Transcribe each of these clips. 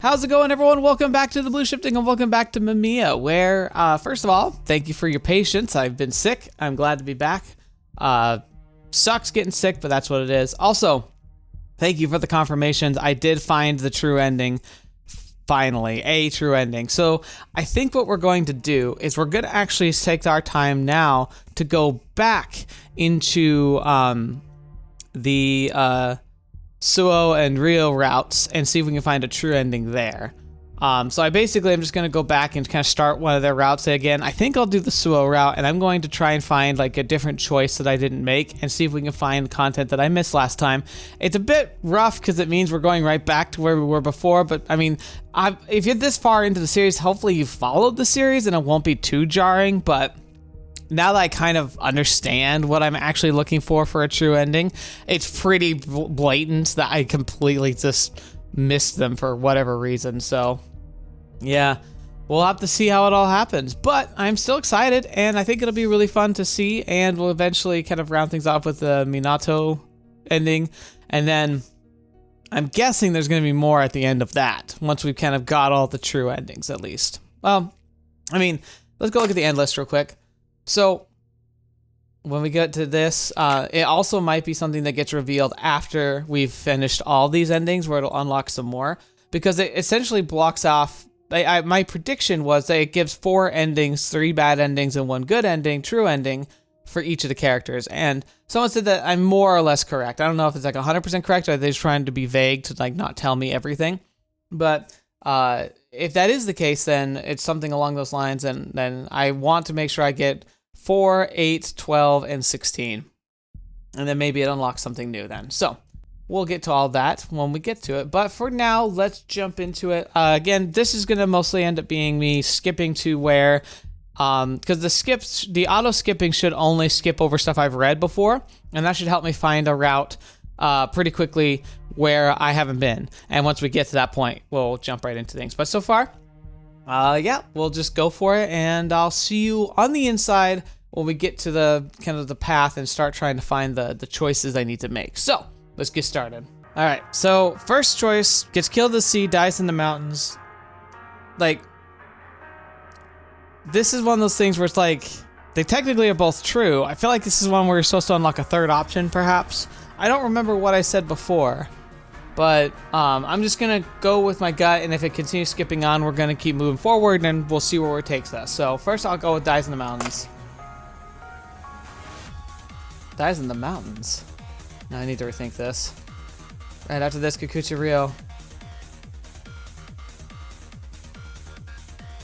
How's it going, everyone? Welcome back to TheBlueShifting and welcome back to Mamiya, where, first of all, thank you for your patience. I've been sick. I'm glad to be back. Sucks getting sick, but that's what it is. Also, thank you for the confirmations. I did find the true ending. Finally, a true ending. So I think what we're going to do is we're going to actually take our time now to go back into the Suou and Ryou routes and see if we can find a true ending there. So I'm just going to go back and kind of start one of their routes again. I think I'll do the Suou route, and I'm going to try and find like a different choice that I didn't make and see if we can find content that I missed last time. It's a bit rough because it means we're going right back to where we were before, but I mean, if you're this far into the series, hopefully you followed the series and it won't be too jarring, but now that I kind of understand what I'm actually looking for a true ending, it's pretty blatant that I completely just missed them for whatever reason. So, yeah, we'll have to see how it all happens. But I'm still excited, and I think it'll be really fun to see, and we'll eventually kind of round things off with the Minato ending. And then I'm guessing there's going to be more at the end of that, once we've kind of got all the true endings, at least. Well, I mean, let's go look at the end list real quick. So when we get to this, it also might be something that gets revealed after we've finished all these endings, where it'll unlock some more, because it essentially blocks off. My prediction was that it gives 4 endings, 3 bad endings and 1 good ending, true ending, for each of the characters. And someone said that I'm more or less correct. I don't know if it's like 100% correct, or they're just trying to be vague to like not tell me everything. But if that is the case, then it's something along those lines, and then I want to make sure I get 4, 8, 12, and 16. And then maybe it unlocks something new then. So we'll get to all that when we get to it. But for now, let's jump into it. Again, this is going to mostly end up being me skipping to where, because the auto skipping should only skip over stuff I've read before. And that should help me find a route pretty quickly where I haven't been. And once we get to that point, we'll jump right into things. But so far, yeah, we'll just go for it, and I'll see you on the inside when we get to the kind of the path and start trying to find the choices I need to make. So let's get started. All right, so first choice: gets killed at the sea, dies in the mountains. Like, this is one of those things where it's like, they technically are both true. I feel like this is one where you're supposed to unlock a third option, perhaps. I don't remember what I said before, but I'm just gonna go with my gut, and if it continues skipping on, we're gonna keep moving forward, and we'll see where it takes us. So first, I'll go with dies in the mountains. Dies in the mountains. Now I need to rethink this. Right after this, Kikuchi Ryou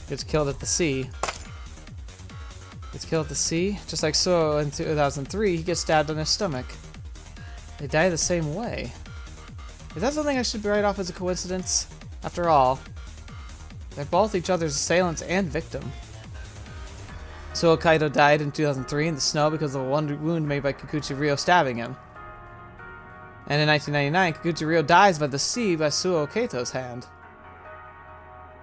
gets killed at the sea. Gets killed at the sea, just like Suou in 2003. He gets stabbed in his stomach. They die the same way. Is that something I should write off as a coincidence? After all, they're both each other's assailants and victim. Suou Kaido died in 2003 in the snow because of a wound made by Kikuchi Ryou stabbing him. And in 1999, Kikuchi Ryou dies by the sea by Suou Kaito's hand.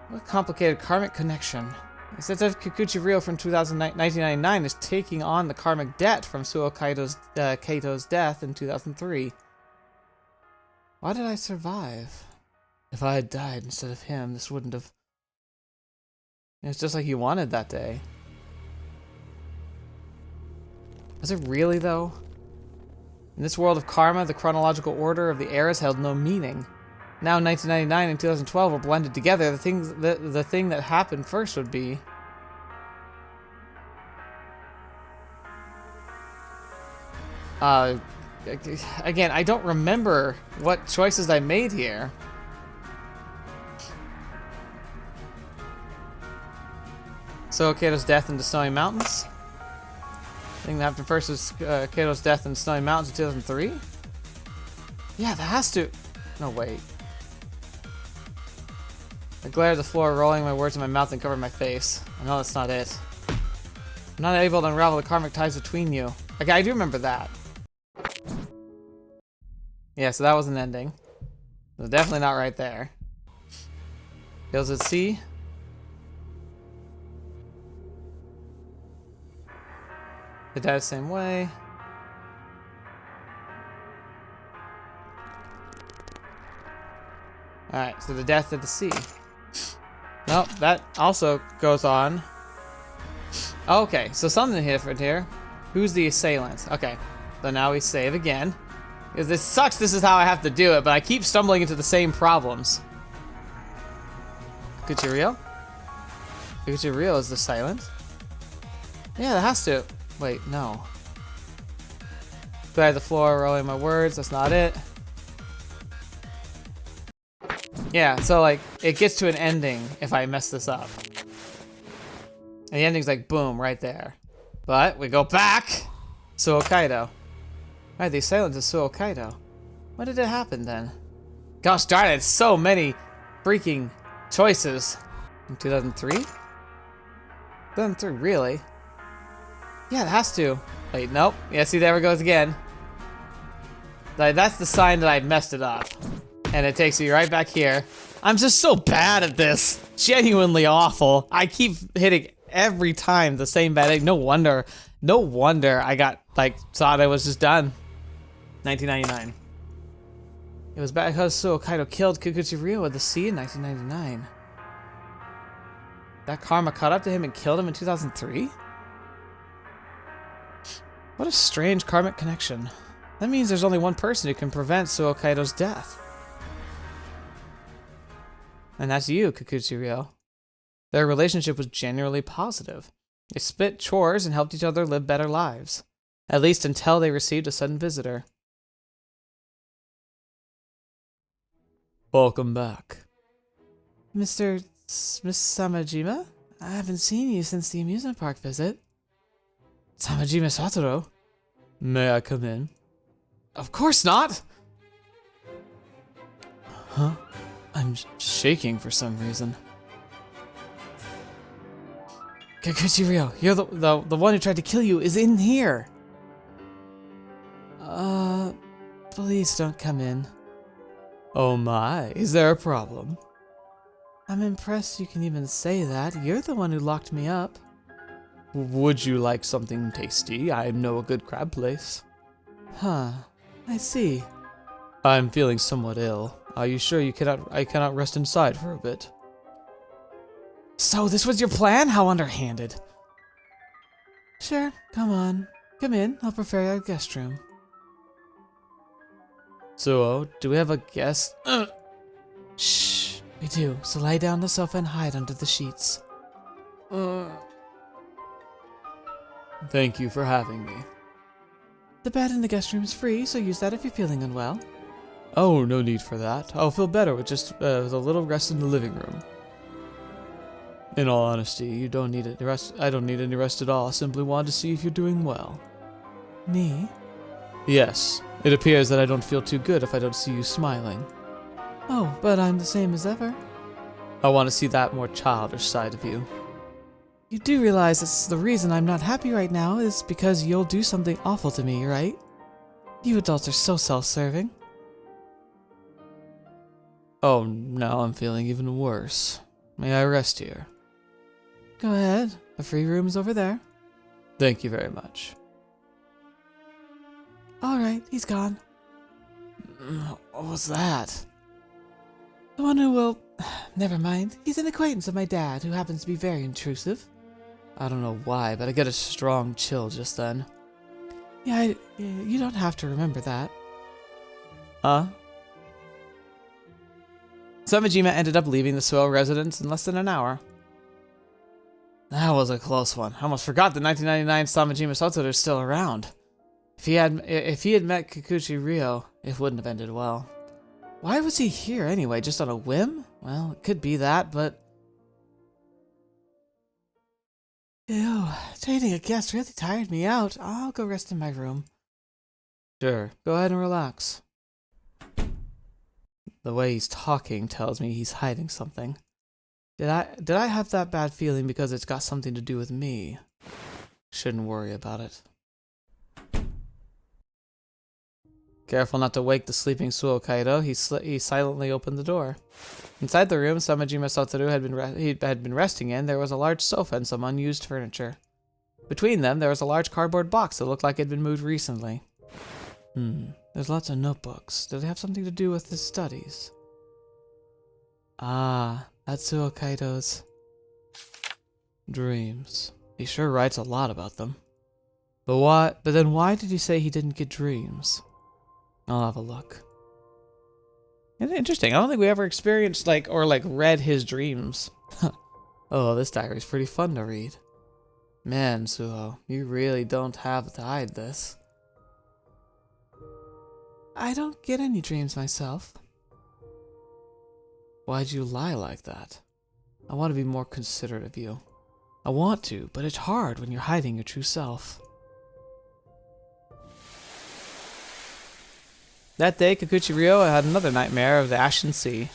What a complicated karmic connection. It's as if Kikuchi Ryou from 1999 is taking on the karmic debt from Suou Kaito's death in 2003. Why did I survive? If I had died instead of him, this wouldn't have... It's just like he wanted that day. Was it really, though? In this world of karma, the chronological order of the eras held no meaning. Now, 1999 and 2012 were blended together. The thing that happened first would be... Again, I don't remember what choices I made here. So, Kato's death in the Snowy Mountains. The thing that happened first was Kato's death in the Snowy Mountains in 2003? Yeah, that has to... No, wait. I glared at the floor, rolling my words in my mouth and covering my face. I know that's not it. I'm not able to unravel the karmic ties between you. Okay, I do remember that. Yeah, so that was an ending. It was definitely not right there. Kills at sea. They died the same way. Alright, so the death at the sea. Nope, that also goes on. Okay, so something different here. Who's the assailant? Okay, so now we save again. Because this sucks, this is how I have to do it, but I keep stumbling into the same problems. Ryou? Ryou is the silent? Yeah, that has to. Wait, no. Clear the floor, rolling my words, that's not it. Yeah, so like, it gets to an ending if I mess this up. And the ending's like, boom, right there. But, we go back! Suou. Right, the assailant is Suou. When did it happen then? Gosh darn it, so many freaking choices. In 2003? 2003, really? Yeah, it has to. Wait, nope. Yeah, see, there it goes again. Like, that's the sign that I messed it up. And it takes me right back here. I'm just so bad at this. Genuinely awful. I keep hitting every time the same bad egg. No wonder I got, like, thought I was just done. 1999. It was back because Suou killed Ryou at the sea in 1999. That karma caught up to him and killed him in 2003? What a strange karmic connection. That means there's only one person who can prevent Suou's death. And that's you, Ryou. Their relationship was genuinely positive. They split chores and helped each other live better lives. At least until they received a sudden visitor. Welcome back. Miss Samajima? I haven't seen you since the amusement park visit. Samajima Satoru? May I come in? Of course not! Huh? I'm shaking for some reason. Ryou, you're the one who tried to kill you is in here! Please don't come in. Oh my, is there a problem? I'm impressed you can even say that. You're the one who locked me up. Would you like something tasty? I know a good crab place. Huh, I see. I'm feeling somewhat ill. Are you sure I cannot rest inside for a bit? So this was your plan? How underhanded. Sure, come on. Come in, I'll prepare our guest room. So, do we have a guest? Shh, we do. So lie down on the sofa and hide under the sheets. Thank you for having me. The bed in the guest room is free, so use that if you're feeling unwell. Oh, no need for that. I'll feel better with just with a little rest in the living room. In all honesty, you don't need any rest. I don't need any rest at all. I simply wanted to see if you're doing well. Me? Yes. It appears that I don't feel too good if I don't see you smiling. Oh, but I'm the same as ever. I want to see that more childish side of you. You do realize that's the reason I'm not happy right now is because you'll do something awful to me, right? You adults are so self-serving. Oh, now I'm feeling even worse. May I rest here? Go ahead. The free room's over there. Thank you very much. Alright, he's gone. What was that? The one who will... Never mind. He's an acquaintance of my dad who happens to be very intrusive. I don't know why, but I get a strong chill just then. Yeah, you don't have to remember that. Huh? Samajima ended up leaving the Suou residence in less than an hour. That was a close one. I almost forgot that 1999 Samajima Satoru is still around. If he had met Ryou, it wouldn't have ended well. Why was he here anyway? Just on a whim? Well, it could be that, but... Ew, dating a guest really tired me out. I'll go rest in my room. Sure, go ahead and relax. The way he's talking tells me he's hiding something. Did I have that bad feeling because it's got something to do with me? Shouldn't worry about it. Careful not to wake the sleeping Suou, he silently opened the door. Inside the room Samajima Satoru had been resting in, there was a large sofa and some unused furniture. Between them, there was a large cardboard box that looked like it had been moved recently. There's lots of notebooks. Did they have something to do with his studies? Ah, that's Suou Kaito's dreams. He sure writes a lot about them. But then why did you say he didn't get dreams? I'll have a look. Interesting. I don't think we ever experienced or read his dreams. Oh, this diary's pretty fun to read. Man, Suou, you really don't have to hide this. I don't get any dreams myself. Why'd you lie like that? I want to be more considerate of you. I want to, but it's hard when you're hiding your true self. That day, Kikuchi Ryou had another nightmare of the Ashen Sea.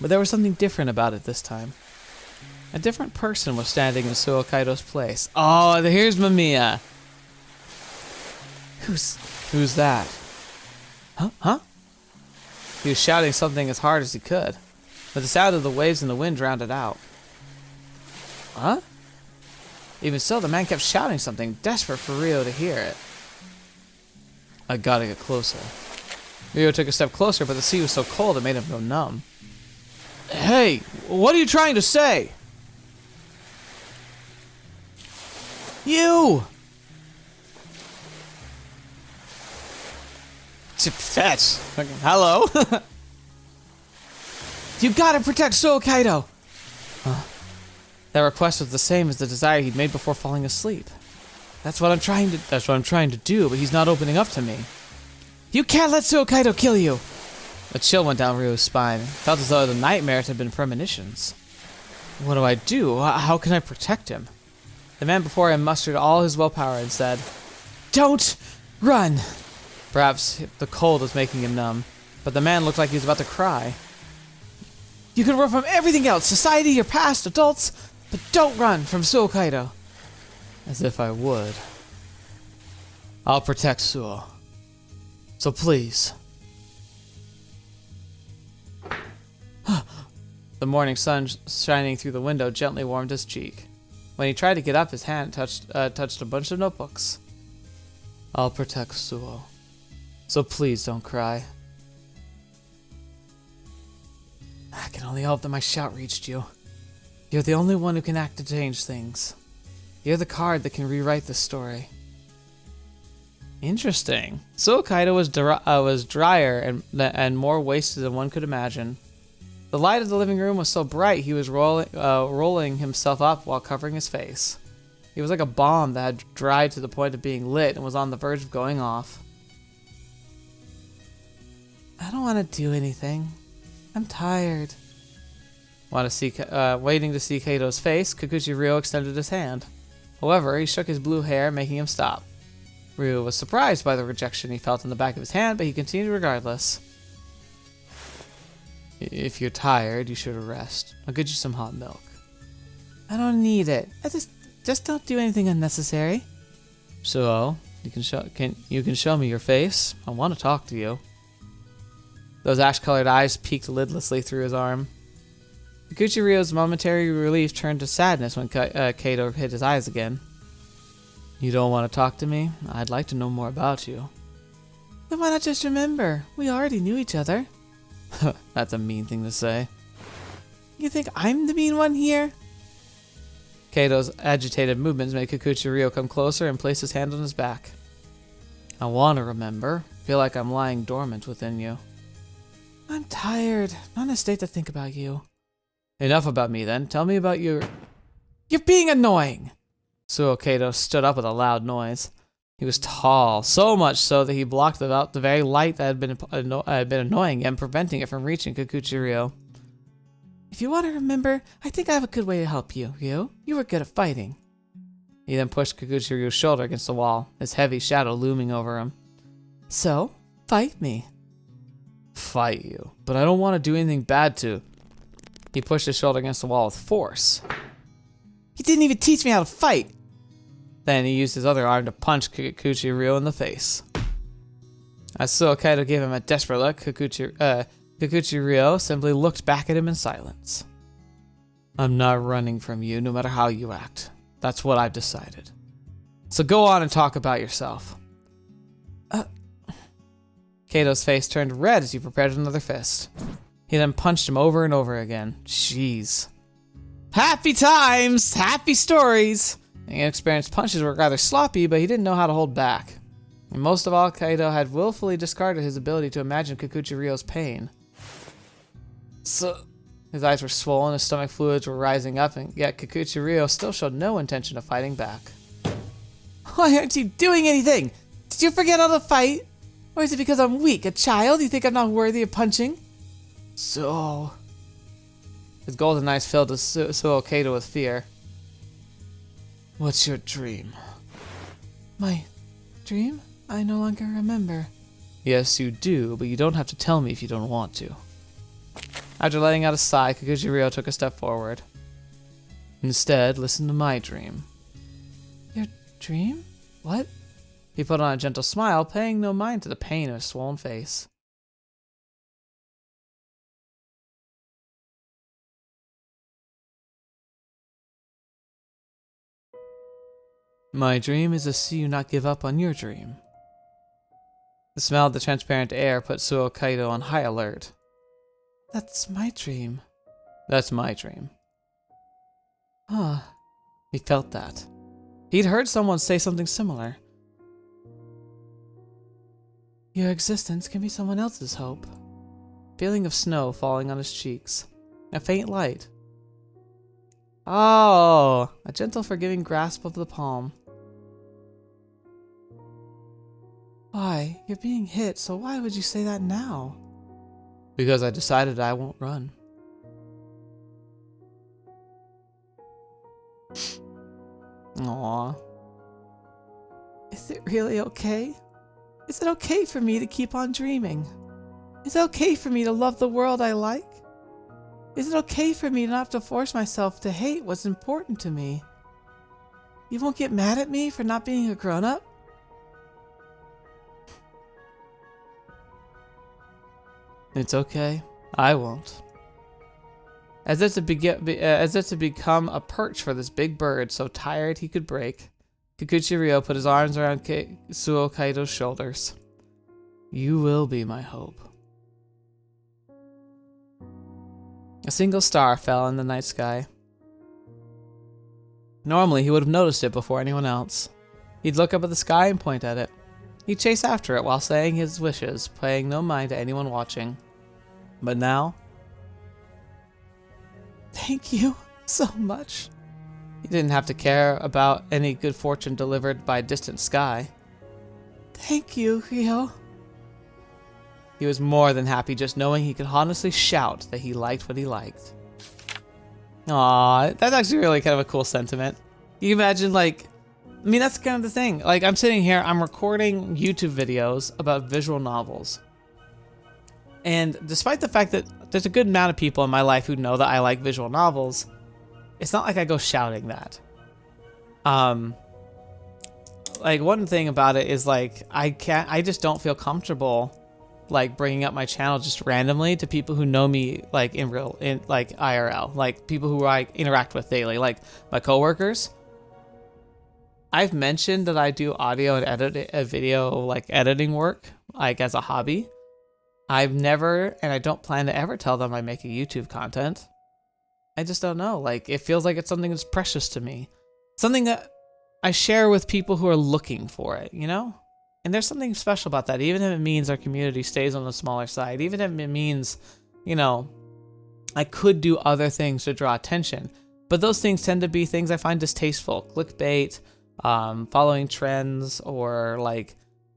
But there was something different about it this time. A different person was standing in Suou Kaito's place. Oh, here's Mamiya. Who's that? Huh? He was shouting something as hard as he could, but the sound of the waves and the wind drowned it out. Huh? Even so, the man kept shouting something, desperate for Ryou to hear it. I gotta get closer. Ryou took a step closer, but the sea was so cold it made him go numb. Hey, what are you trying to say? You! Fetch. Hello? You gotta protect Suou Kaito! That request was the same as the desire he'd made before falling asleep. That's what I'm trying to do, but he's not opening up to me. You can't let Suou Kaito kill you! A chill went down Ryu's spine. It felt as though the nightmares had been premonitions. What do I do? How can I protect him? The man before him mustered all his willpower and said, Don't run! Perhaps the cold was making him numb, but the man looked like he was about to cry. You can run from everything else, society, your past, adults, but don't run from Suou Kaito. As if I would. I'll protect Suou. So please. The morning sun shining through the window gently warmed his cheek. When he tried to get up, his hand touched a bunch of notebooks. I'll protect Suou. So please don't cry. I can only hope that my shout reached you. You're the only one who can act to change things. You're the card that can rewrite the story. Interesting. Suou Kaito was drier and more wasted than one could imagine. The light of the living room was so bright he was rolling himself up while covering his face. He was like a bomb that had dried to the point of being lit and was on the verge of going off. I don't want to do anything. I'm tired. Waiting to see Kaito's face, Kikuchi Ryou extended his hand. However, he shook his blue hair, making him stop. Ryou was surprised by the rejection he felt in the back of his hand, but he continued regardless. If you're tired, you should rest. I'll get you some hot milk. I don't need it. I just don't do anything unnecessary. So, you can show me your face. I want to talk to you. Those ash-colored eyes peeked lidlessly through his arm. Kikuchi Ryou's momentary relief turned to sadness when Kaito hid his eyes again. You don't want to talk to me? I'd like to know more about you. Then why not just remember? We already knew each other. That's a mean thing to say. You think I'm the mean one here? Kaito's agitated movements made Kikuchi Ryou come closer and place his hand on his back. I want to remember. Feel like I'm lying dormant within you. I'm tired. Not in a state to think about you. Enough about me then. Tell me about your... You're being annoying! Suou Kaito stood up with a loud noise. He was tall, so much so that he blocked the very light that had been annoying him, preventing it from reaching Kikuchi Ryou. If you want to remember, I think I have a good way to help you, Ryou. You were good at fighting. He then pushed Kikuchi Ryou's shoulder against the wall, his heavy shadow looming over him. So, fight me. Fight you? But I don't want to do anything bad to... He pushed his shoulder against the wall with force. You didn't even teach me how to fight! Then he used his other arm to punch Kikuchi Ryou in the face. As Suou Kaito gave him a desperate look, Kikuchi Ryou simply looked back at him in silence. I'm not running from you, no matter how you act. That's what I've decided. So go on and talk about yourself. Kato's face turned red as he prepared another fist. He then punched him over and over again. Jeez. Happy times! Happy stories! The inexperienced punches were rather sloppy, but he didn't know how to hold back. And most of all, Kaito had willfully discarded his ability to imagine Kikuchi Ryou's pain. So, his eyes were swollen, his stomach fluids were rising up, and yet Kikuchi Ryou still showed no intention of fighting back. Why aren't you doing anything? Did you forget how to fight? Or is it because I'm weak, a child? You think I'm not worthy of punching? So... His golden eyes filled Suou Kaito with fear. What's your dream? My dream? I no longer remember. Yes, you do, but you don't have to tell me if you don't want to. After letting out a sigh, Kikuchi Ryou took a step forward. Instead, listen to my dream. Your dream? What? He put on a gentle smile, paying no mind to the pain in his swollen face. My dream is to see you not give up on your dream. The smell of the transparent air put Suou Kaito on high alert. That's my dream. That's my dream. Huh. He felt that. He'd heard someone say something similar. Your existence can be someone else's hope. Feeling of snow falling on his cheeks. A faint light. Oh, a gentle forgiving grasp of the palm. Why? You're being hit, so why would you say that now? Because I decided I won't run. Aww. Is it really okay? Is it okay for me to keep on dreaming? Is it okay for me to love the world I like? Is it okay for me not to force myself to hate what's important to me? You won't get mad at me for not being a grown-up? It's okay. I won't. As if to become a perch for this big bird so tired he could break, Kikuchi Ryou put his arms around Suou Kaito's shoulders. You will be my hope. A single star fell in the night sky. Normally, he would have noticed it before anyone else. He'd look up at the sky and point at it. He'd chase after it while saying his wishes, paying no mind to anyone watching. But now... Thank you so much. He didn't have to care about any good fortune delivered by a distant sky. Thank you, Ryou. He was more than happy just knowing he could honestly shout that he liked what he liked. Aww, that's actually really kind of a cool sentiment. You imagine, like, I mean, that's kind of the thing. Like, I'm sitting here, I'm recording YouTube videos about visual novels. And despite the fact that there's a good amount of people in my life who know that I like visual novels, it's not like I go shouting that. Like, one thing about it is, like, I just don't feel comfortable, like, bringing up my channel just randomly to people who know me, like, like, IRL, like, people who I interact with daily, like, my coworkers. I've mentioned that I do audio and video, like, editing work, like, as a hobby. I've never, and I don't plan to ever tell them I make a YouTube content. I just don't know, like, it feels like it's something that's precious to me. Something that I share with people who are looking for it, you know? And there's something special about that, even if it means our community stays on the smaller side, even if it means, you know, I could do other things to draw attention. But those things tend to be things I find distasteful. Clickbait, following trends, or, like,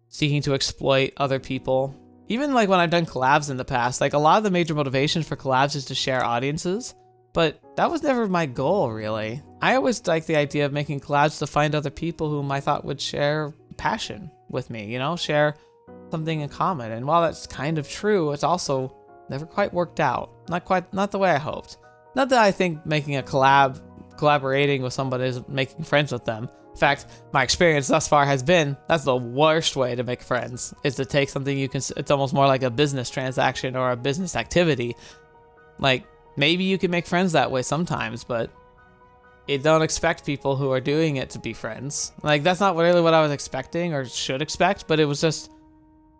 seeking to exploit other people. Even, like, when I've done collabs in the past, like, a lot of the major motivations for collabs is to share audiences. But that was never my goal, really. I always liked the idea of making collabs to find other people whom I thought would share passion with me, you know, share something in common. And while that's kind of true, it's also never quite worked out. Not the way I hoped. Not that I think making a collaborating with somebody is making friends with them. In fact, my experience thus far has been that's the worst way to make friends, is to take something it's almost more like a business transaction or a business activity. Like, maybe you can make friends that way sometimes, but you don't expect people who are doing it to be friends. Like, that's not really what I was expecting or should expect, but it was just,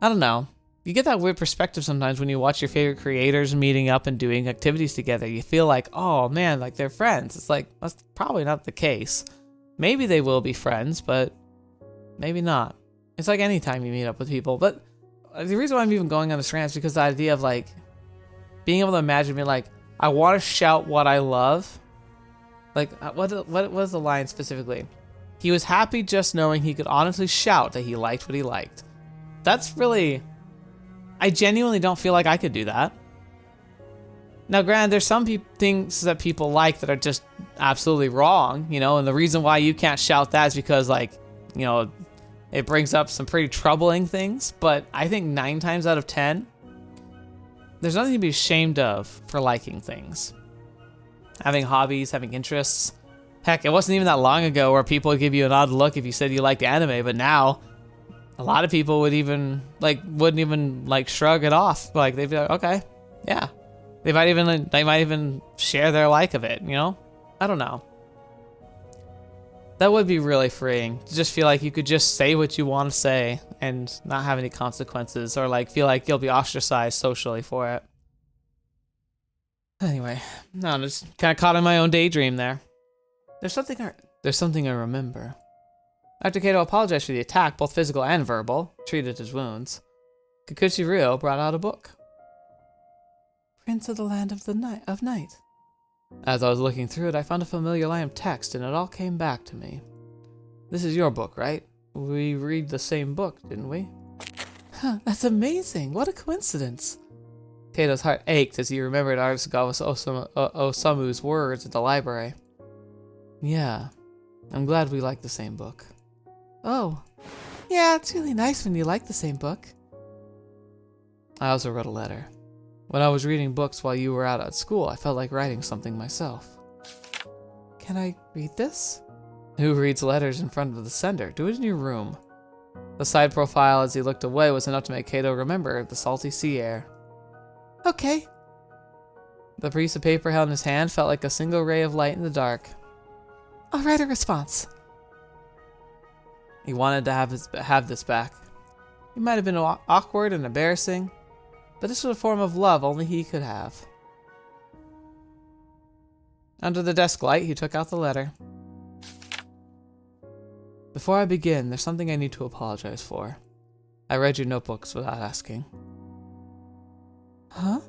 I don't know. you get that weird perspective sometimes when you watch your favorite creators meeting up and doing activities together. You feel like, oh man, like they're friends. It's like, that's probably not the case. Maybe they will be friends, but maybe not. It's like anytime you meet up with people. But the reason why I'm even going on this rant is because the idea of like being able to imagine me like, I want to shout what I love. Like, what was the line specifically? He was happy just knowing he could honestly shout that he liked what he liked. That's really... I genuinely don't feel like I could do that. Now, granted, there's some things that people like that are just absolutely wrong, you know, and the reason why you can't shout that is because, like, you know, it brings up some pretty troubling things, but I think 9 times out of 10, there's nothing to be ashamed of for liking things. Having hobbies, having interests. Heck, it wasn't even that long ago where people would give you an odd look if you said you liked anime, but now a lot of people wouldn't even shrug it off. Like, they'd be like, okay, yeah. They might even share their like of it, you know? I don't know. That would be really freeing to just feel like you could just say what you want to say and not have any consequences, or like feel like you'll be ostracized socially for it. Anyway, no, I'm just kind of caught in my own daydream there. There's something I remember. After Kato apologized for the attack, both physical and verbal, treated his wounds, Kikuchi Ryou brought out a book. Prince of the Land of Night. As I was looking through it, I found a familiar line of text, and it all came back to me. This is your book, right? We read the same book, didn't we? Huh, that's amazing. What a coincidence. Kato's heart ached as he remembered Arasagawa Osamu's words at the library. Yeah, I'm glad we like the same book. Oh, yeah, it's really nice when you like the same book. I also wrote a letter. When I was reading books while you were out at school, I felt like writing something myself. Can I read this? Who reads letters in front of the sender? Do it in your room. The side profile as he looked away was enough to make Kato remember the salty sea air. Okay. The piece of paper held in his hand felt like a single ray of light in the dark. I'll write a response. He wanted to have this back. It might have been awkward and embarrassing, but this was a form of love only he could have. Under the desk light, he took out the letter. Before I begin, there's something I need to apologize for. I read your notebooks without asking. Huh?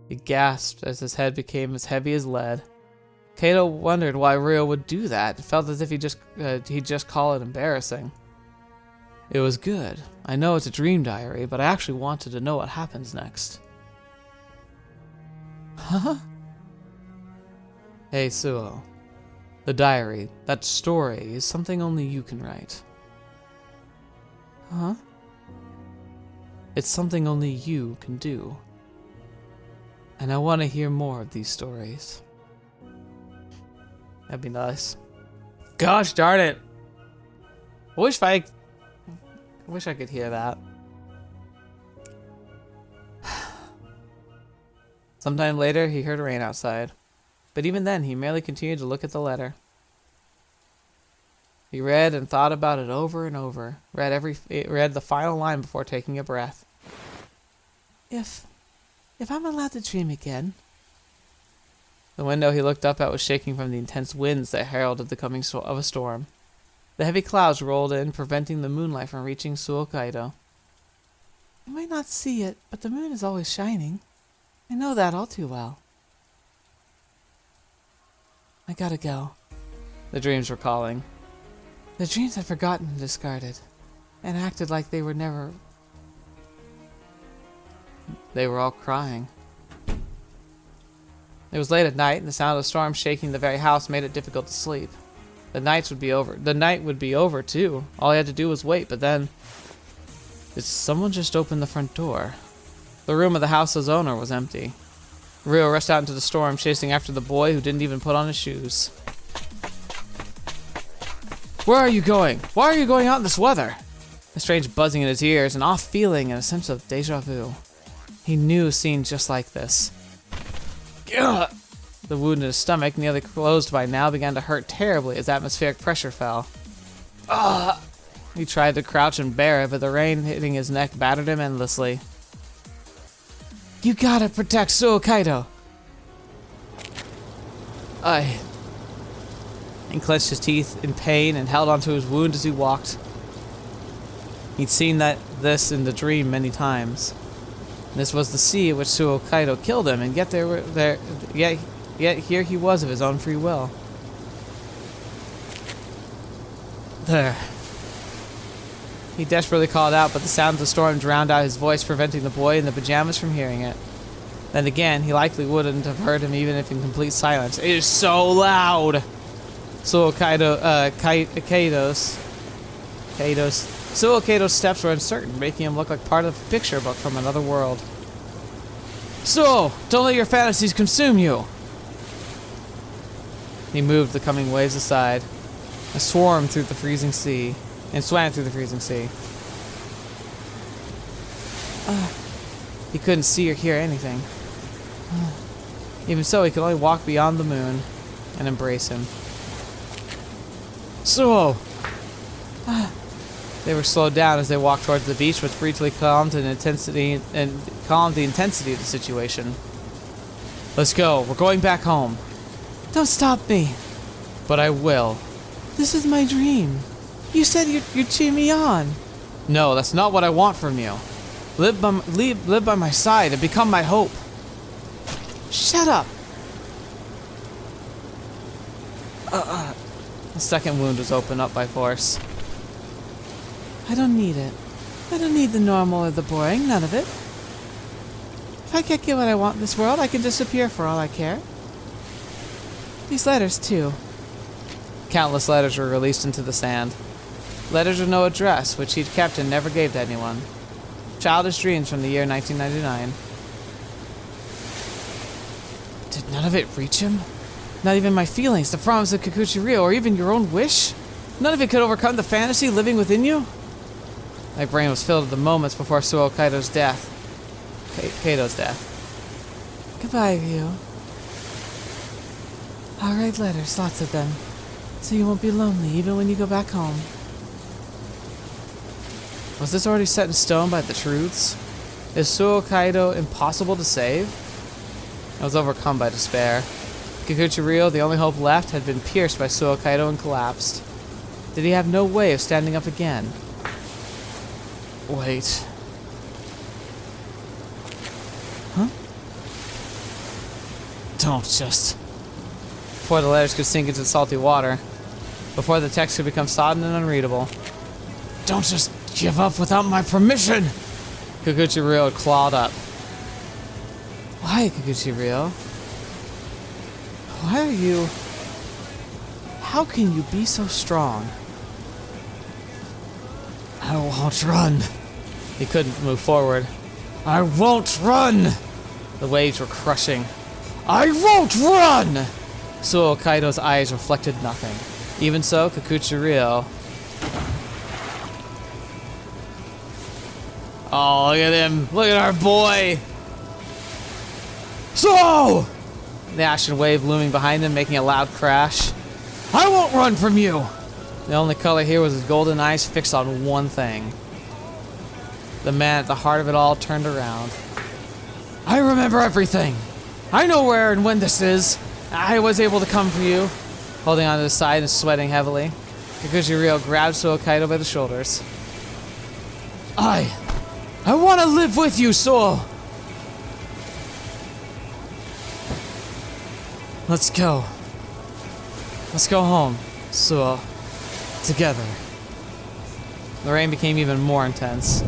He gasped as his head became as heavy as lead. Kato wondered why Ryou would do that. It felt as if he'd just call it embarrassing. It was good. I know it's a dream diary, but I actually wanted to know what happens next. Huh? Hey, Suou. The diary, that story, is something only you can write. Huh? It's something only you can do. And I want to hear more of these stories. That'd be nice. Gosh darn it. I wish I could hear that. Sometime later, he heard rain outside. But even then, he merely continued to look at the letter. He read and thought about it over and over. Read the final line before taking a breath. If I'm allowed to dream again. The window he looked up at was shaking from the intense winds that heralded the coming of a storm. The heavy clouds rolled in, preventing the moonlight from reaching Suou Kaido. You might not see it, but the moon is always shining. I know that all too well. I gotta go. The dreams were calling. The dreams had forgotten and discarded, and acted like they were never... They were all crying. It was late at night, and the sound of the storm shaking the very house made it difficult to sleep. The night would be over, too. All he had to do was wait, but then... Did someone just open the front door? The room of the house's owner was empty. Ryou rushed out into the storm, chasing after the boy who didn't even put on his shoes. Where are you going? Why are you going out in this weather? A strange buzzing in his ears, an off feeling, and a sense of deja vu. He knew a scene just like this. Ugh! The wound in his stomach, nearly closed by now, began to hurt terribly as atmospheric pressure fell. Ugh! He tried to crouch and bear it, but the rain hitting his neck battered him endlessly. You gotta protect Suou Kaido. He clenched his teeth in pain and held onto his wound as he walked. He'd seen this in the dream many times. This was the sea at which Suou Kaido killed him, and yet yet here he was of his own free will. There. He desperately called out, but the sound of the storm drowned out his voice, preventing the boy in the pajamas from hearing it. Then again, he likely wouldn't have heard him even if in complete silence. It is so loud! Suou Kaido's steps were uncertain, making him look like part of a picture book from another world. Suou, don't let your fantasies consume you! He moved the coming waves aside, and swam through the freezing sea. He couldn't see or hear anything. Even so, he could only walk beyond the moon and embrace him. Suou! They were slowed down as they walked towards the beach, which briefly calmed the intensity of the situation. Let's go. We're going back home. Don't stop me. But I will. This is my dream. You said you'd cheer me on. No, that's not what I want from you. Live by my side and become my hope. Shut up. The second wound was opened up by force. I don't need it. I don't need the normal or the boring, none of it. If I can't get what I want in this world, I can disappear for all I care. These letters, too. Countless letters were released into the sand. Letters with no address, which he'd kept and never gave to anyone. Childish dreams from the year 1999. Did none of it reach him? Not even my feelings, the promise of Kikuchi Ryou, or even your own wish? None of it could overcome the fantasy living within you? My brain was filled with the moments before Suou Kaido's death. Kaido's death. Goodbye, Ryou. I'll write letters, lots of them, so you won't be lonely even when you go back home. Was this already set in stone by the truths? Is Suou Kaido impossible to save? I was overcome by despair. Kikuchi Ryou, the only hope left, had been pierced by Suou Kaido and collapsed. Did he have no way of standing up again? Wait. Huh? Don't just... Before the letters could sink into the salty water. Before the text could become sodden and unreadable. Don't just give up without my permission! Kikuchi Ryou clawed up. Why, Kikuchi Ryou? Why are you... How can you be so strong? I won't run. He couldn't move forward. I won't run! The waves were crushing. I won't run! Suou Kaido's eyes reflected nothing. Even so, Kikuchi Ryou... Oh, look at him! Look at our boy! So! The ashen wave looming behind him, making a loud crash. I won't run from you! The only color here was his golden eyes fixed on one thing. The man at the heart of it all turned around. I remember everything! I know where and when this is! I was able to come for you. Holding onto his side and sweating heavily, Kikuchi Ryou grabbed Suou Kaido by the shoulders. I want to live with you, Suou! Let's go. Let's go home, Suou. Together. The rain became even more intense.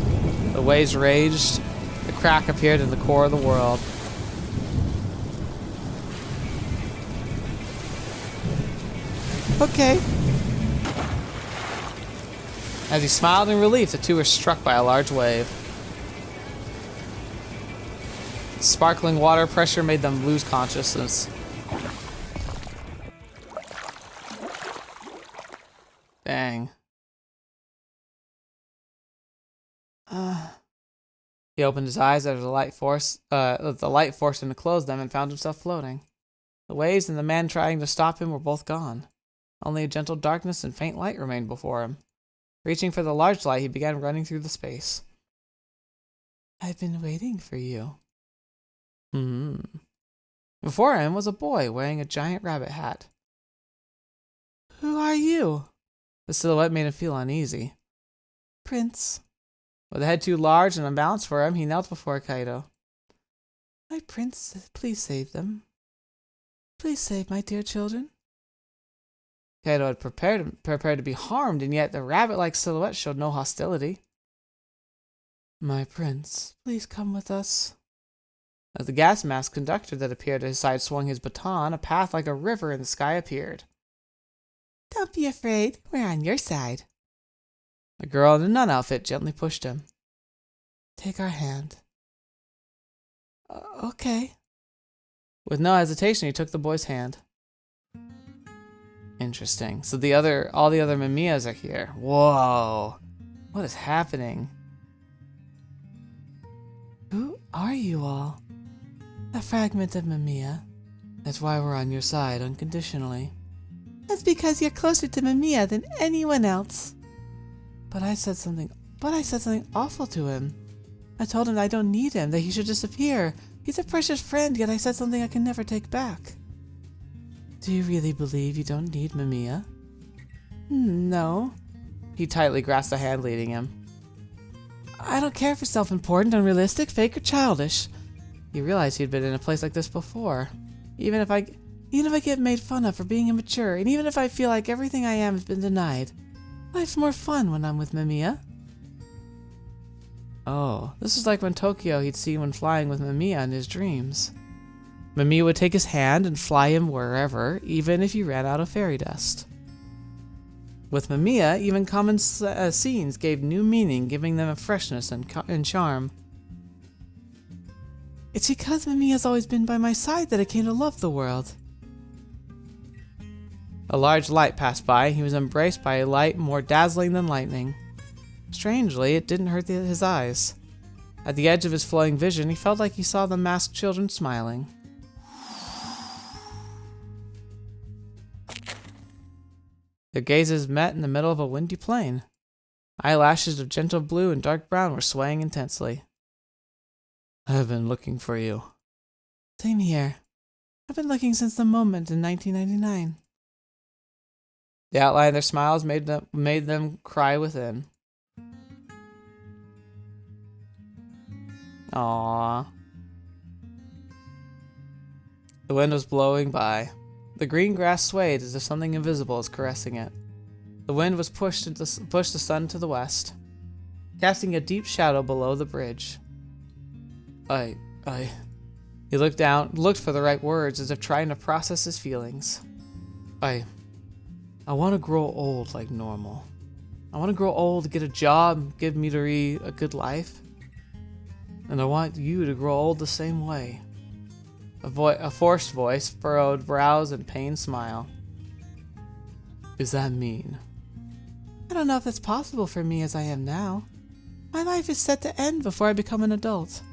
The waves raged. The crack appeared in the core of the world. Okay. As he smiled in relief, the two were struck by a large wave. Sparkling water pressure made them lose consciousness. Dang. He opened his eyes as the light forced him to close them and found himself floating. The waves and the man trying to stop him were both gone. Only a gentle darkness and faint light remained before him. Reaching for the large light, he began running through the space. I've been waiting for you. Before him was a boy wearing a giant rabbit hat. Who are you? The silhouette made him feel uneasy. Prince. With a head too large and unbalanced for him, he knelt before Kaido. My prince, please save them. Please save my dear children. Kaido had prepared to be harmed, and yet the rabbit-like silhouette showed no hostility. My prince, please come with us. As the gas mask conductor that appeared at his side swung his baton, a path like a river in the sky appeared. Don't be afraid, we're on your side. The girl in the nun outfit gently pushed him. Take our hand. Okay. With no hesitation, he took the boy's hand. Interesting. So all the other Mamiyas are here. Whoa. What is happening? Who are you all? A fragment of Mamiya. That's why we're on your side unconditionally. That's because you're closer to Mamiya than anyone else. But I said something awful to him. I told him I don't need him, that he should disappear. He's a precious friend, yet I said something I can never take back. Do you really believe you don't need Mamiya? No. He tightly grasped the hand leading him. I don't care if it's self-important, unrealistic, fake, or childish. He realized he'd been in a place like this before. Even if I get made fun of for being immature, and even if I feel like everything I am has been denied, life's more fun when I'm with Mamiya. Oh, this is like when Tokyo he'd seen when flying with Mamiya in his dreams. Mamiya would take his hand and fly him wherever, even if he ran out of fairy dust. With Mamiya, even common scenes gave new meaning, giving them a freshness and charm. It's because Mamiya's always been by my side that I came to love the world. A large light passed by, and he was embraced by a light more dazzling than lightning. Strangely, it didn't hurt his eyes. At the edge of his flowing vision, he felt like he saw the masked children smiling. Their gazes met in the middle of a windy plain. Eyelashes of gentle blue and dark brown were swaying intensely. I've been looking for you. Same here. I've been looking since the moment in 1999. The outline of their smiles made them cry within. Aww. The wind was blowing by. The green grass swayed as if something invisible was caressing it. The wind was pushed the sun to the west, casting a deep shadow below the bridge. He looked for the right words as if trying to process his feelings. I want to grow old like normal. I want to grow old, get a job, give Midori a good life. And I want you to grow old the same way. A forced voice, furrowed brows, and pained smile. Is that mean? I don't know if that's possible for me as I am now. My life is set to end before I become an adult.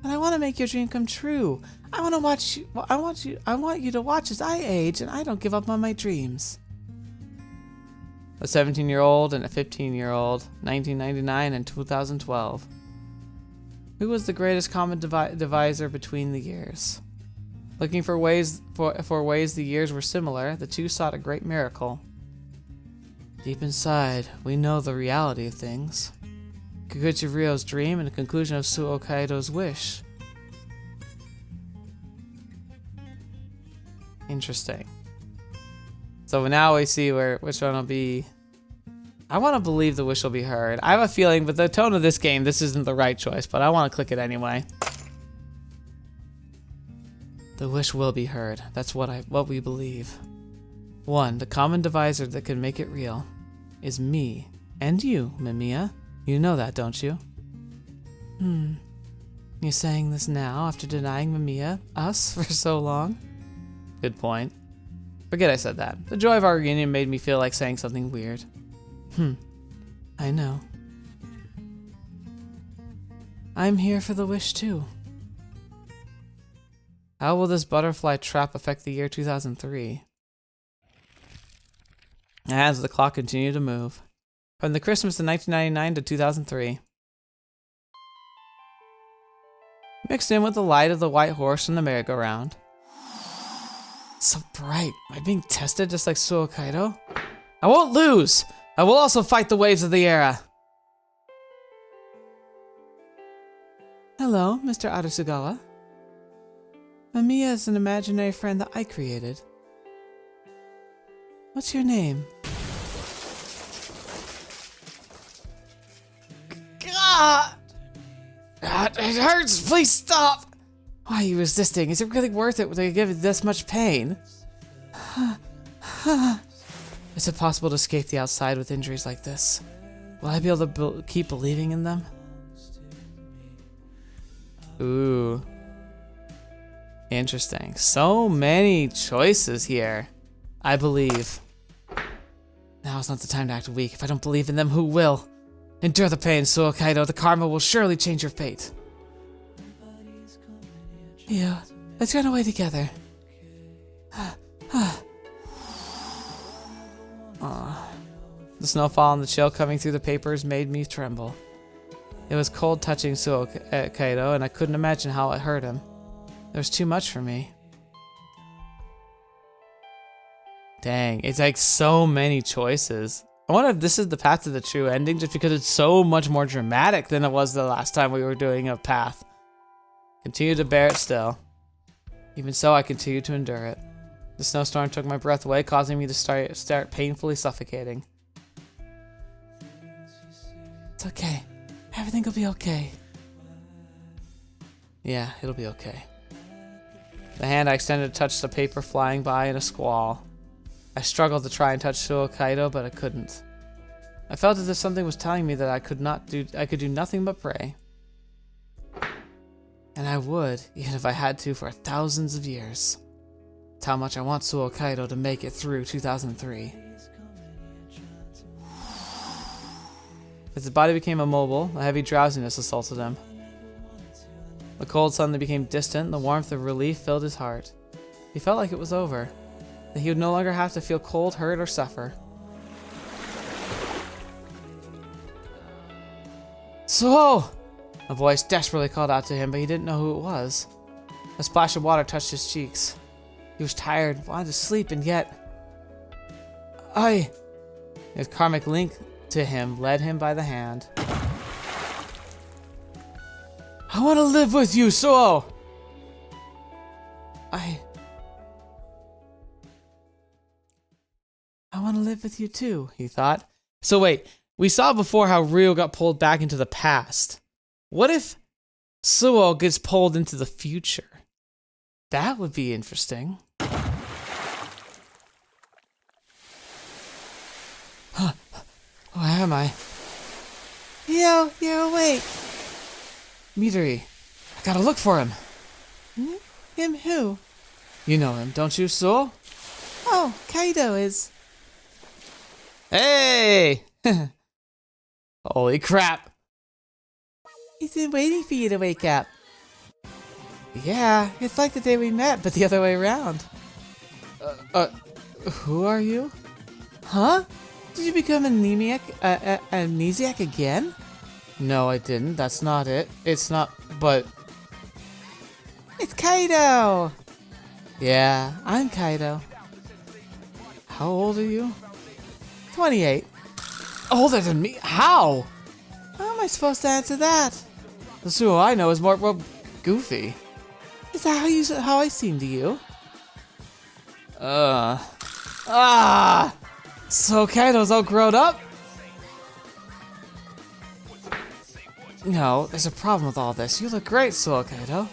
And I want to make your dream come true. I want you to watch as I age and I don't give up on my dreams. A 17-year-old and a 15-year-old, 1999 and 2012. Who was the greatest common divisor between the years? Looking for ways the years were similar, the two sought a great miracle. Deep inside, we know the reality of things. Kikuchi Ryo's dream and the conclusion of Suou Kaido's wish. Interesting. So now we see which one will be. I want to believe the wish will be heard. I have a feeling, but the tone of this game, this isn't the right choice, but I want to click it anyway. The wish will be heard. That's what we believe. One, the common divisor that can make it real is me and you, Mamiya. You know that, don't you? You're saying this now after denying Mamiya, us, for so long? Good point. Forget I said that. The joy of our reunion made me feel like saying something weird. I know. I'm here for the wish too. How will this butterfly trap affect the year 2003? As the clock continued to move, From the Christmas of 1999 to 2003. Mixed in with the light of the white horse and the merry-go-round. So bright. Am I being tested just like Suou Kaido? I won't lose! I will also fight the waves of the era. Hello, Mr. Arasugawa. Mamiya is an imaginary friend that I created. What's your name? God! It hurts! Please stop! Why are you resisting? Is it really worth it to give it this much pain? Is it possible to escape the outside with injuries like this? Will I be able to keep believing in them? Ooh. Interesting. So many choices here. I believe. Now is not the time to act weak. If I don't believe in them, who will? Endure the pain, Suou Kaido. The karma will surely change your fate. Yeah, let's run away together. The snowfall and the chill coming through the papers made me tremble. It was cold touching Suou Kaido, and I couldn't imagine how it hurt him. There was too much for me. Dang, it's like so many choices. I wonder if this is the path to the true ending, just because it's so much more dramatic than it was the last time we were doing a path. Continue to bear it still. Even so, I continue to endure it. The snowstorm took my breath away, causing me to start painfully suffocating. It's okay. Everything will be okay. Yeah, it'll be okay. The hand I extended touched the paper flying by in a squall. I struggled to try and touch Suou Kaido, but I couldn't. I felt as if something was telling me that I could do nothing but pray. And I would, even if I had to, for thousands of years. That's how much I want Suou Kaido to make it through 2003. As his body became immobile, a heavy drowsiness assaulted him. The cold suddenly became distant, and the warmth of relief filled his heart. He felt like it was over, that he would no longer have to feel cold, hurt, or suffer. Suou! A voice desperately called out to him, but he didn't know who it was. A splash of water touched his cheeks. He was tired, wanted to sleep, and yet... His karmic link to him led him by the hand. I want to live with you, Suou! I want to live with you too, he thought. So wait, we saw before how Ryou got pulled back into the past. What if Suou gets pulled into the future? That would be interesting. Huh. Where am I? Yo, you're awake. Midori, I gotta look for him. Him who? You know him, don't you, Suou? Oh, Kaido is... Hey! Holy crap. He's been waiting for you to wake up. Yeah, it's like the day we met, but the other way around. Who are you? Huh? Did you become amnesiac again? No, I didn't. That's not it. It's not, but... It's Kaido! Yeah, I'm Kaido. How old are you? 28. Older than me? How? How am I supposed to answer that? The Suou I know is more, well, goofy. Is that how I seem to you? So Kaido's all grown up? No, there's a problem with all this. You look great, Suou Kaido.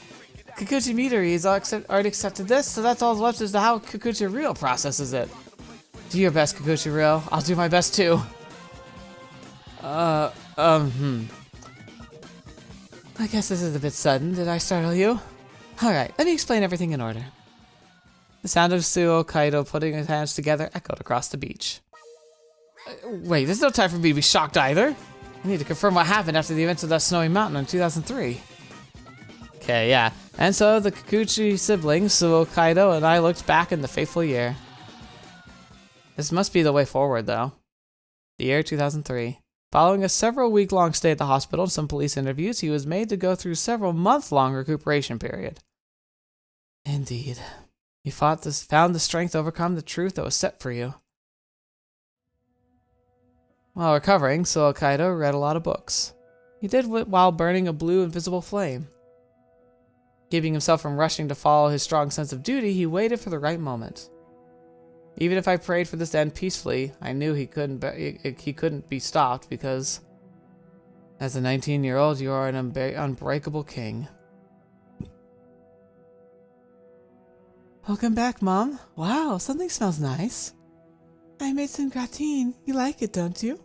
Kikuchi Midori has already accepted this, so that's all left as to how Kikuchi Ryou processes it. Do your best, Kikuchi Ryou. I'll do my best too. I guess this is a bit sudden. Did I startle you? Alright, let me explain everything in order. The sound of Suou Kaido putting his hands together echoed across the beach. Wait, there's no time for me to be shocked either. I need to confirm what happened after the events of that snowy mountain in 2003. Okay, yeah. And so the Kikuchi siblings, Suou Kaido and I looked back in the fateful year. This must be the way forward, though. The year 2003. Following a several-week-long stay at the hospital and some police interviews, he was made to go through several month-long recuperation period. Indeed. You found the strength to overcome the truth that was set for you. While recovering, Suou Kaido read a lot of books. He did it while burning a blue invisible flame. Keeping himself from rushing to follow his strong sense of duty, he waited for the right moment. Even if I prayed for this to end peacefully, I knew he couldn't be stopped because, as a 19-year-old, you are an unbreakable king. Welcome back, Mom. Wow, something smells nice. I made some gratin. You like it, don't you?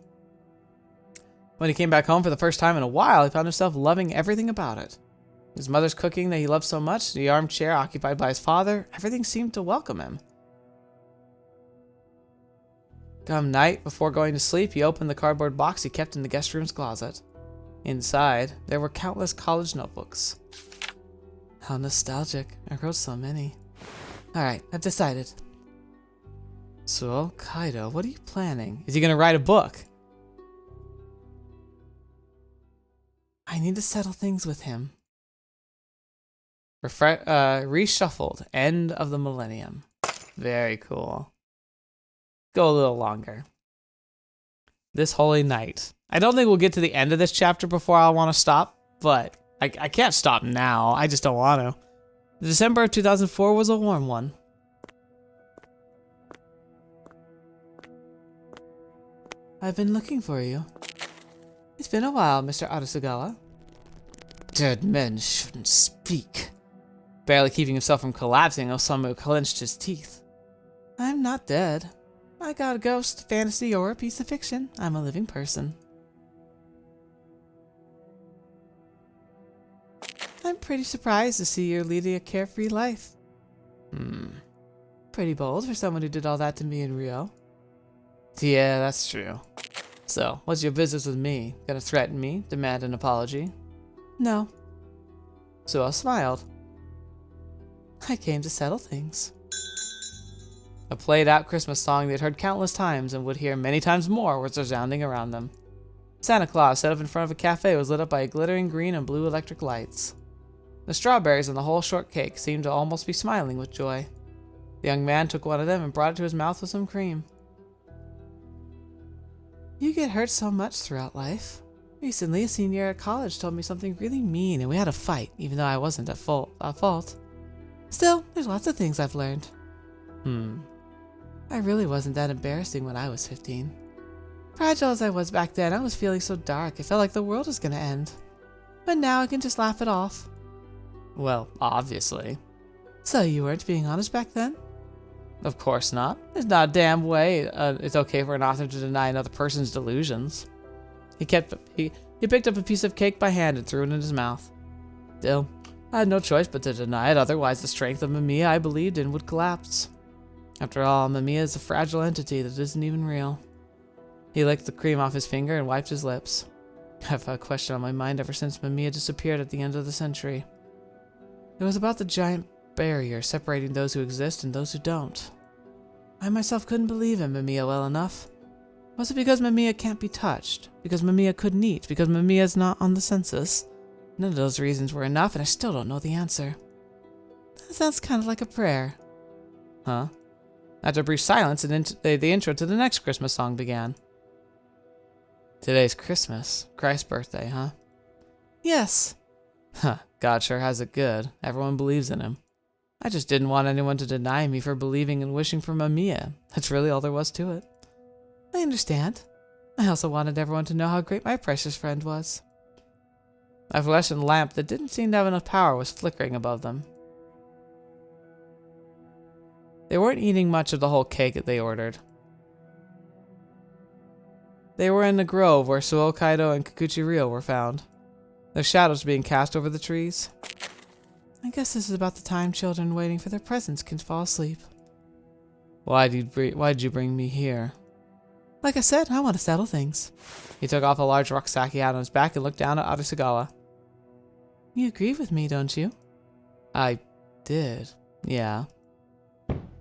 When he came back home for the first time in a while, he found himself loving everything about it. His mother's cooking that he loved so much, the armchair occupied by his father, everything seemed to welcome him. Come night, before going to sleep, he opened the cardboard box he kept in the guest room's closet. Inside, there were countless college notebooks. How nostalgic. I wrote so many. Alright, I've decided. Suou Kaido, what are you planning? Is he going to write a book? I need to settle things with him. Reshuffled. End of the millennium. Very cool. Go a little longer. This holy night. I don't think we'll get to the end of this chapter before I want to stop, but I can't stop now. I just don't want to. The December of 2004 was a warm one. I've been looking for you. It's been a while, Mr. Arasugawa. Dead men shouldn't speak. Barely keeping himself from collapsing, Osamu clenched his teeth. I'm not dead. I got a ghost, fantasy, or a piece of fiction. I'm a living person. I'm pretty surprised to see you're leading a carefree life. Pretty bold for someone who did all that to me in Ryou. Yeah, that's true. So, what's your business with me? Gonna threaten me? Demand an apology? No. Suou smiled. I came to settle things. A played-out Christmas song they'd heard countless times and would hear many times more was resounding around them. Santa Claus, set up in front of a cafe, was lit up by glittering green and blue electric lights. The strawberries on the whole shortcake seemed to almost be smiling with joy. The young man took one of them and brought it to his mouth with some cream. You get hurt so much throughout life. Recently, a senior at college told me something really mean and we had a fight, even though I wasn't at fault. Still, there's lots of things I've learned. I really wasn't that embarrassing when I was 15. Fragile as I was back then, I was feeling so dark, it felt like the world was gonna end. But now I can just laugh it off. Well, obviously. So you weren't being honest back then? Of course not. There's not a damn way it's okay for an author to deny another person's delusions. He picked up a piece of cake by hand and threw it in his mouth. Still, I had no choice but to deny it, otherwise the strength of Mamiya I believed in would collapse. After all, Mamiya is a fragile entity that isn't even real. He licked the cream off his finger and wiped his lips. I've had a question on my mind ever since Mamiya disappeared at the end of the century. It was about the giant barrier separating those who exist and those who don't. I myself couldn't believe in Mamiya well enough. Was it because Mamiya can't be touched? Because Mamiya couldn't eat? Because Mamiya is not on the census? None of those reasons were enough, and I still don't know the answer. That sounds kind of like a prayer. Huh? After a brief silence, the intro to the next Christmas song began. Today's Christmas. Christ's birthday, huh? Yes. Huh, God sure has it good. Everyone believes in him. I just didn't want anyone to deny me for believing and wishing for Mamiya. That's really all there was to it. I understand. I also wanted everyone to know how great my precious friend was. A fluorescent lamp that didn't seem to have enough power was flickering above them. They weren't eating much of the whole cake that they ordered. They were in the grove where Suou Kaido and Kikuchi Ryou were found, their shadows being cast over the trees. I guess this is about the time children waiting for their presents can fall asleep. Why did you bring me here? Like I said, I want to settle things. He took off a large rucksack he had on his back and looked down at Arasugawa. You agree with me, don't you? I did, yeah.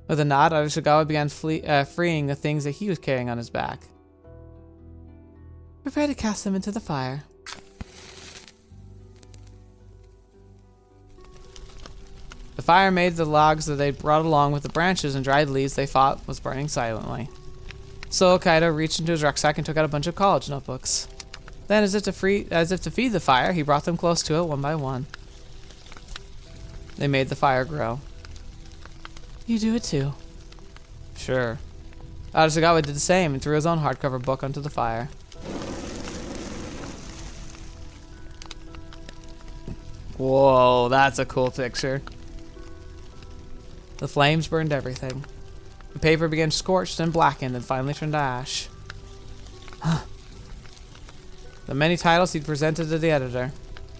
With a nod, Arasugawa began freeing the things that he was carrying on his back. Prepare to cast them into the fire. The fire made the logs that they brought along with the branches and dried leaves they thought was burning silently. So Kaido reached into his rucksack and took out a bunch of college notebooks. Then, as if to feed the fire, he brought them close to it one by one. They made the fire grow. You do it too. Sure. Arasagawa did the same and threw his own hardcover book onto the fire. Whoa, that's a cool picture. The flames burned everything. The paper began scorched and blackened and finally turned to ash. The many titles he'd presented to the editor.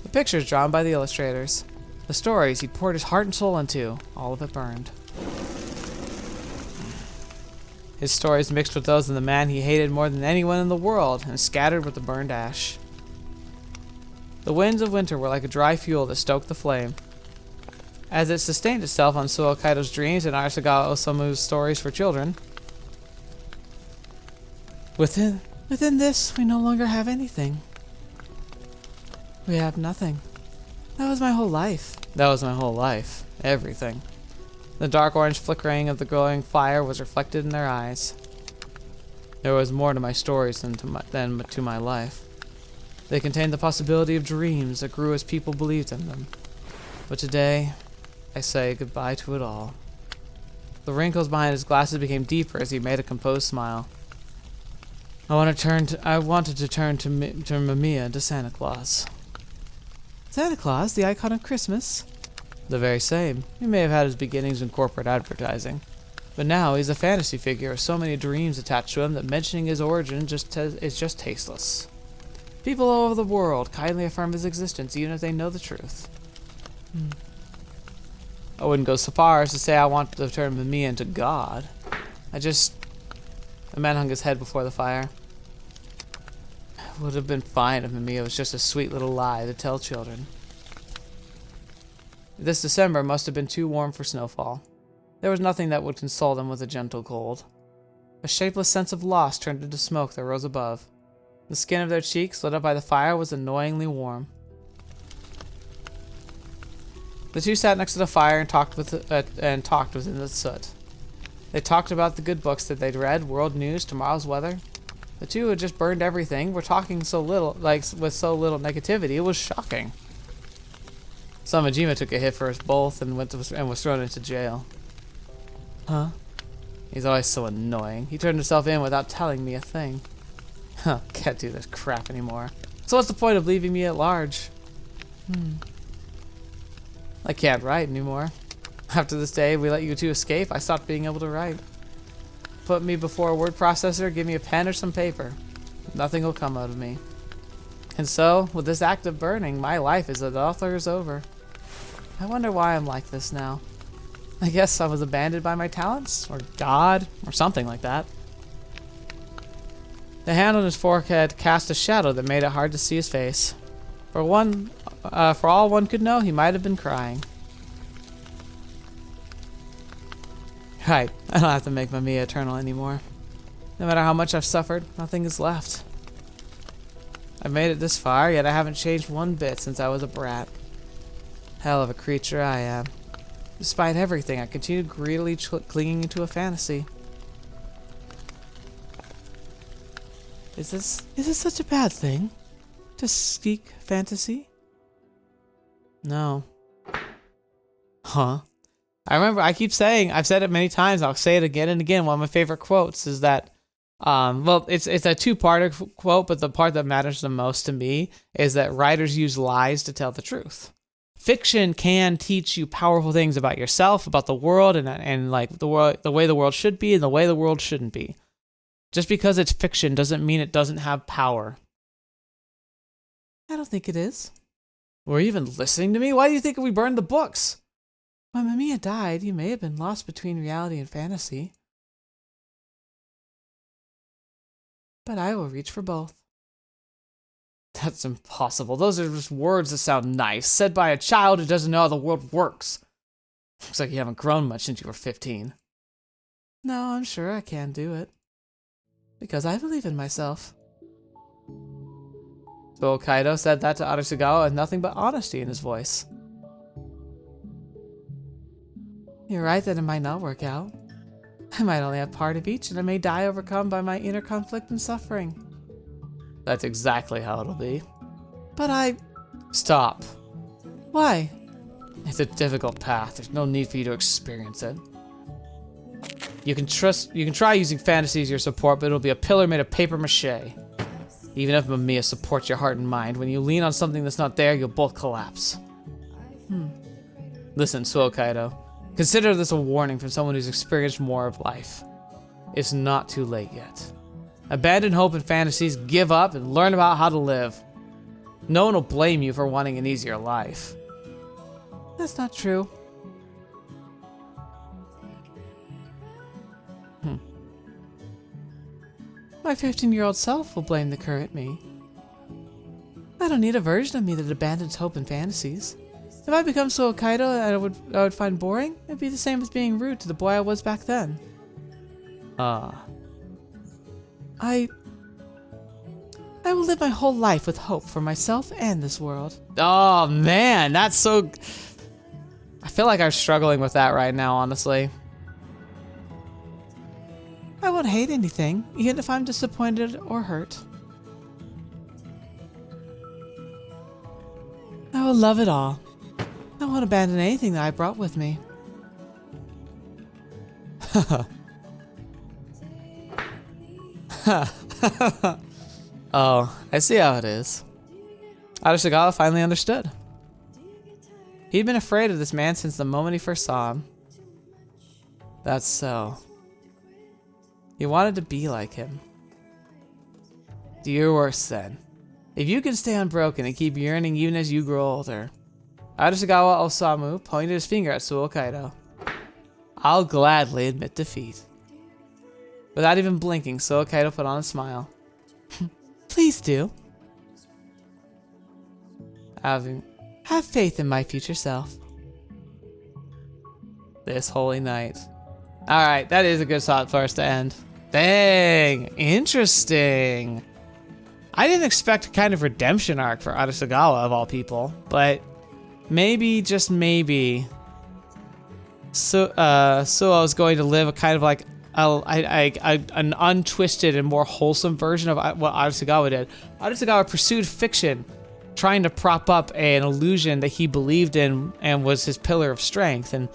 The pictures drawn by the illustrators. The stories he'd poured his heart and soul into. All of it burned. His stories mixed with those of the man he hated more than anyone in the world and scattered with the burned ash. The winds of winter were like a dry fuel that stoked the flame. As it sustained itself on Suou Kaido's dreams and Arasagawa Osamu's stories for children. Within this, we no longer have anything. We have nothing. That was my whole life. That was my whole life. Everything. The dark orange flickering of the glowing fire was reflected in their eyes. There was more to my stories than to my life. They contained the possibility of dreams that grew as people believed in them. But today, I say goodbye to it all. The wrinkles behind his glasses became deeper as he made a composed smile. I wanted to turn to Mamiya, to Santa Claus. Santa Claus, the icon of Christmas? The very same. He may have had his beginnings in corporate advertising, but now he's a fantasy figure with so many dreams attached to him that mentioning his origin is just tasteless. People all over the world kindly affirm his existence even if they know the truth. I wouldn't go so far as to say I want to turn Mamiya into God. The man hung his head before the fire. It would have been fine if Mamiya was just a sweet little lie to tell children. This December must have been too warm for snowfall. There was nothing that would console them with a gentle cold. A shapeless sense of loss turned into smoke that rose above. The skin of their cheeks, lit up by the fire, was annoyingly warm. The two sat next to the fire and talked within the soot. They talked about the good books that they'd read, world news, tomorrow's weather. The two had just burned everything, were talking with so little negativity, it was shocking. Samajima took a hit for us both and was thrown into jail. Huh? He's always so annoying. He turned himself in without telling me a thing. Huh, can't do this crap anymore. So what's the point of leaving me at large? I can't write anymore. After this day we let you two escape, I stopped being able to write. Put me before a word processor, give me a pen or some paper. Nothing will come out of me. And so, with this act of burning, my life as an author is over. I wonder why I'm like this now. I guess I was abandoned by my talents, or God, or something like that. The hand on his forehead cast a shadow that made it hard to see his face. For all one could know, he might have been crying. Right, I don't have to make Mamiya eternal anymore. No matter how much I've suffered, nothing is left. I've made it this far, yet I haven't changed one bit since I was a brat. Hell of a creature I am. Despite everything, I continue greedily clinging to a fantasy. Is this such a bad thing? To seek fantasy? No. Huh? I remember, I've said it many times, I'll say it again and again, one of my favorite quotes is that, well, it's a two-parter quote, but the part that matters the most to me is that writers use lies to tell the truth. Fiction can teach you powerful things about yourself, about the world, and like the way the world should be and the way the world shouldn't be. Just because it's fiction doesn't mean it doesn't have power. I don't think it is. Were you even listening to me? Why do you think we burned the books? When Mamiya died, you may have been lost between reality and fantasy. But I will reach for both. That's impossible. Those are just words that sound nice, said by a child who doesn't know how the world works. Looks like you haven't grown much since you were 15. No, I'm sure I can do it. Because I believe in myself. So Kaido said that to Arisugawa with nothing but honesty in his voice. You're right that it might not work out. I might only have part of each, and I may die overcome by my inner conflict and suffering. That's exactly how it'll be. But I... Stop. Why? It's a difficult path. There's no need for you to experience it. You can try using fantasy as your support, but it'll be a pillar made of paper mache. Even if Mamiya supports your heart and mind, when you lean on something that's not there, you'll both collapse. Listen, Suou Kaido. Consider this a warning from someone who's experienced more of life. It's not too late yet. Abandon hope and fantasies, give up, and learn about how to live. No one will blame you for wanting an easier life. That's not true. My 15-year-old self will blame the current me. I don't need a version of me that abandons hope and fantasies. If I become Suou Kaido that I would find boring, it'd be the same as being rude to the boy I was back then. I will live my whole life with hope for myself and this world. Oh man, that's so... I feel like I'm struggling with that right now, honestly. I won't hate anything, even if I'm disappointed or hurt. I will love it all. I won't abandon anything that I brought with me. Oh, I see how it is. Arisugawa finally understood. He'd been afraid of this man since the moment he first saw him. That's so. He wanted to be like him. Do your worst then. If you can stay unbroken and keep yearning even as you grow older. Arisugawa Osamu pointed his finger at Suou Kaido. I'll gladly admit defeat. Without even blinking, Suou Kaido put on a smile. Please do. Have faith in my future self. This holy night. Alright, that is a good spot for us to end. Dang, interesting. I didn't expect a kind of redemption arc for Arisugawa of all people, but maybe, just maybe, Suou is going to live a kind of like an untwisted and more wholesome version of what Arisugawa did. Arisugawa pursued fiction, trying to prop up an illusion that he believed in and was his pillar of strength, and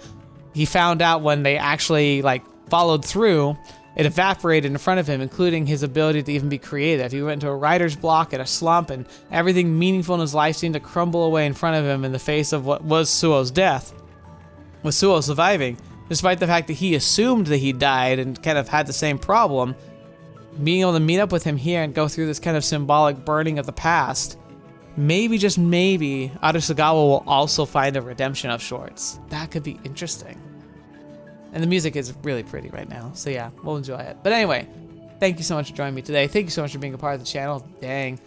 he found out when they actually like followed through, it evaporated in front of him, including his ability to even be creative. He went into a writer's block and a slump, and everything meaningful in his life seemed to crumble away in front of him in the face of what was Suou's death, with Suou surviving, despite the fact that he assumed that he died and kind of had the same problem. Being able to meet up with him here and go through this kind of symbolic burning of the past, maybe, just maybe, Arisugawa will also find a redemption of sorts. That could be interesting. And the music is really pretty right now, so yeah, we'll enjoy it. But anyway, thank you so much for joining me today. Thank you so much for being a part of the channel. Dang.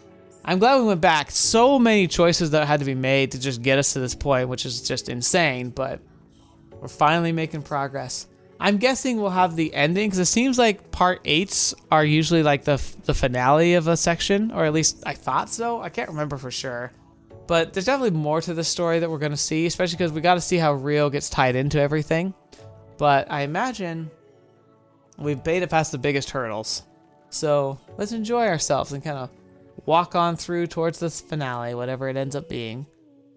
I'm glad we went back. So many choices that had to be made to just get us to this point, which is just insane, but we're finally making progress. I'm guessing we'll have the ending, because it seems like part 8s are usually like the finale of a section, or at least I thought so. I can't remember for sure. But there's definitely more to this story that we're going to see, especially because we got to see how Ryou gets tied into everything. But I imagine we've made it past the biggest hurdles. So let's enjoy ourselves and kind of walk on through towards this finale, whatever it ends up being.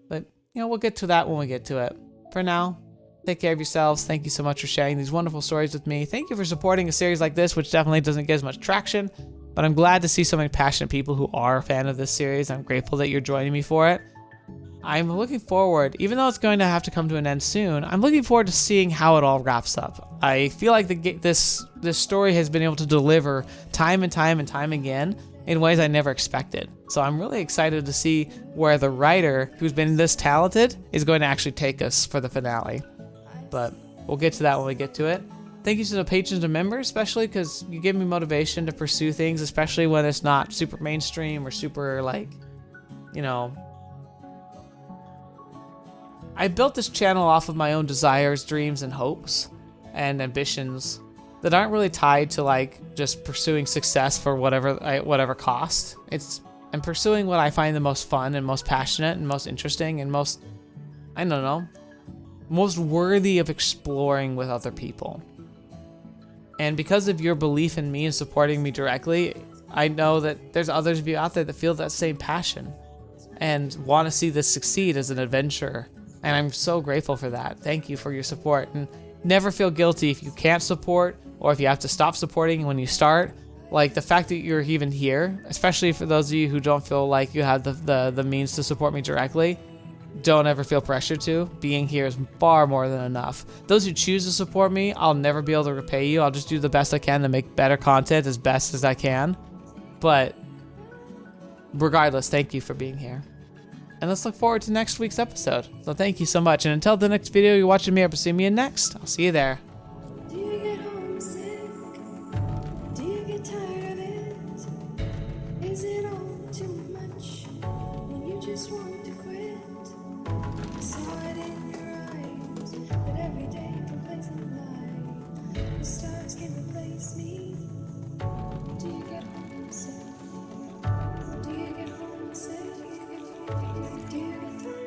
But, you know, we'll get to that when we get to it. For now, take care of yourselves. Thank you so much for sharing these wonderful stories with me. Thank you for supporting a series like this, which definitely doesn't get as much traction. But I'm glad to see so many passionate people who are a fan of this series. I'm grateful that you're joining me for it. I'm looking forward, even though it's going to have to come to an end soon, I'm looking forward to seeing how it all wraps up. I feel like this story has been able to deliver time and time and time again in ways I never expected. So I'm really excited to see where the writer, who's been this talented, is going to actually take us for the finale. But we'll get to that when we get to it. Thank you to the patrons and members, especially because you give me motivation to pursue things, especially when it's not super mainstream or super, like, you know... I built this channel off of my own desires, dreams, and hopes and ambitions that aren't really tied to like just pursuing success for whatever cost. It's and pursuing what I find the most fun and most passionate and most interesting and most, I don't know, most worthy of exploring with other people. And because of your belief in me and supporting me directly, I know that there's others of you out there that feel that same passion and want to see this succeed as an adventure. And I'm so grateful for that. Thank you for your support. And never feel guilty if you can't support or if you have to stop supporting when you start. Like the fact that you're even here, especially for those of you who don't feel like you have the means to support me directly, don't ever feel pressure to. Being here is far more than enough. Those who choose to support me, I'll never be able to repay you. I'll just do the best I can to make better content as best as I can. But regardless, thank you for being here. And let's look forward to next week's episode. So thank you so much. And until the next video you're watching me ever see me in next, I'll see you there. Do you get homesick? Do you get tired of it? Is it all too much when you just want to quit? I saw it in your eyes, but every day complacent lie. The stars can replace me. Do you get homesick? Do you get homesick? Do you get tired?